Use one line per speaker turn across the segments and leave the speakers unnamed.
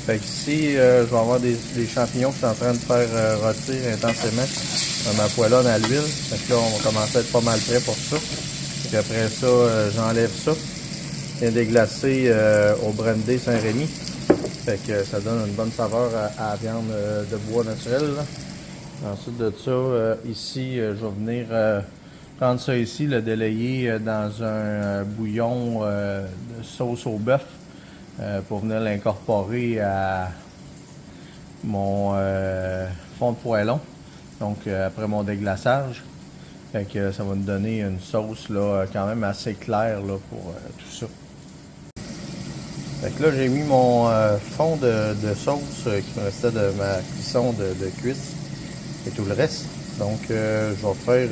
Fait qu'ici, je vais avoir des champignons que je suis en train de faire rôtir intensément dans ma poêlonne à l'huile. Fait que là, on va commencer à être pas mal prêt pour ça. Fait qu'après ça, j'enlève ça. Je viens déglacer au brandy Saint-Rémy. Fait que ça donne une bonne saveur à la viande de bois naturel. Là. Ensuite de ça, ici, je vais venir prendre ça ici, le délayer dans un bouillon de sauce au bœuf pour venir l'incorporer à mon fond de poêlon. Donc, après mon déglaçage. Fait que ça va nous donner une sauce là, quand même assez claire là, pour tout ça. Fait que là, j'ai mis mon fond de sauce qui me restait de ma cuisson de cuisse et tout le reste. Donc, je vais faire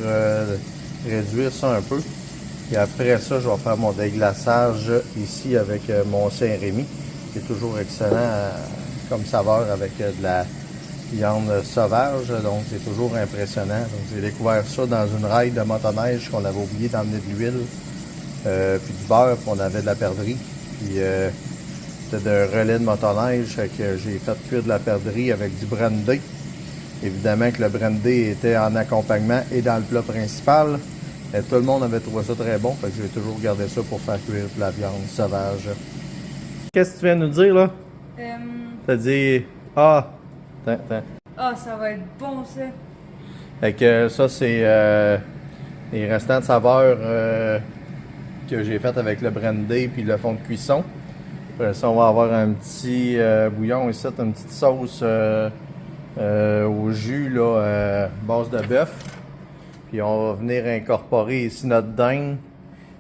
réduire ça un peu. Et après ça, je vais faire mon déglaçage ici avec mon Saint-Rémy, qui est toujours excellent comme saveur avec de la viande sauvage. Donc, c'est toujours impressionnant. Donc, j'ai découvert ça dans une raille de motoneige qu'on avait oublié d'emmener de l'huile, puis du beurre, puis on avait de la perdrix. Puis, c'était un relais de motoneige, fait que j'ai fait cuire de la perdrix avec du brandy. Évidemment que le brandy était en accompagnement et dans le plat principal. Et tout le monde avait trouvé ça très bon, fait que j'ai toujours gardé ça pour faire cuire de la viande sauvage. Qu'est-ce que tu viens de nous dire là? T'as dit ah, attends.
Ah, ça va être bon ça.
Fait que ça c'est les restants de saveurs que j'ai fait avec le brandy puis le fond de cuisson. Après ça, on va avoir un petit bouillon ici, une petite sauce au jus là, base de bœuf. Puis on va venir incorporer ici notre dinde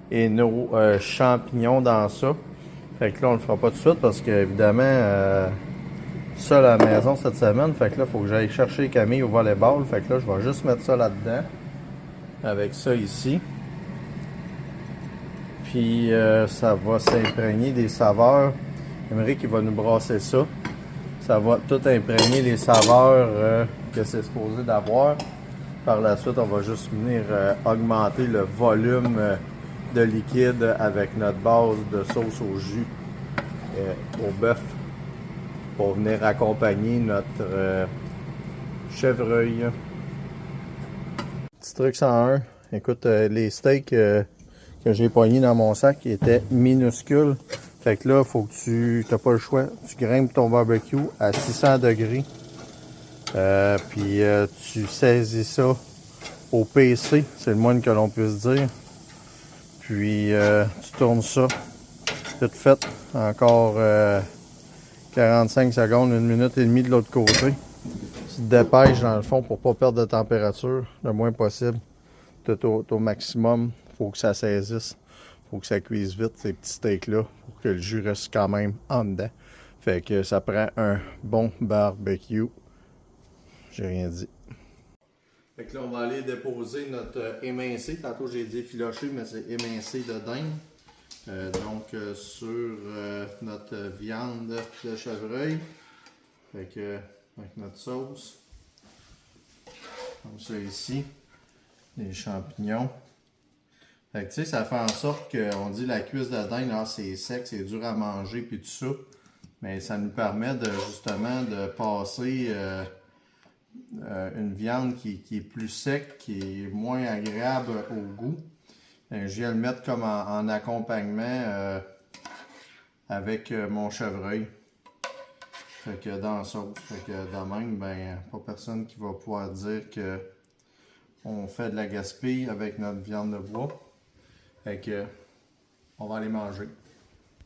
et nos champignons dans ça. Fait que là, on le fera pas tout de suite parce que évidemment, ça à la maison cette semaine. Fait que là, il faut que j'aille chercher Camille au volleyball. Fait que là, je vais juste mettre ça là-dedans. Avec ça ici. Puis ça va s'imprégner des saveurs. Émeric qui va nous brasser ça. Ça va tout imprégner les saveurs que c'est supposé d'avoir. Par la suite, on va juste venir augmenter le volume de liquide avec notre base de sauce au jus au bœuf pour venir accompagner notre chevreuil. Petit truc 101. Écoute, les steaks que j'ai poignés dans mon sac qui étaient minuscules. Fait que là, faut que tu n'as pas le choix. Tu grimpes ton barbecue à 600 degrés. Puis tu saisis ça au PC, c'est le moins que l'on puisse dire. Puis tu tournes ça. Tout fait. Encore 45 secondes, 1 minute et demie de l'autre côté. Tu te dépêches dans le fond pour pas perdre de température le moins possible. Au maximum, il faut que ça saisisse. Il faut que ça cuise vite, ces petits steaks-là, pour que le jus reste quand même en dedans. Fait que ça prend un bon barbecue. J'ai rien dit. Fait que là, on va aller déposer notre émincé. Tantôt, j'ai dit filoché, mais c'est émincé de dinde. Donc, sur notre viande de chevreuil. Fait que, avec notre sauce. Comme ça ici. Les champignons. Fait que, tu sais, ça fait en sorte qu'on dit la cuisse de dinde, c'est sec, c'est dur à manger, puis tout ça. Mais ça nous permet de, justement, de passer une viande qui est plus sec, qui est moins agréable au goût. Je viens le mettre comme en accompagnement avec mon chevreuil. Fait que dans la sauce. Fait que de même, ben, pas personne qui va pouvoir dire que on fait de la gaspille avec notre viande de bois. Fait que on va aller manger.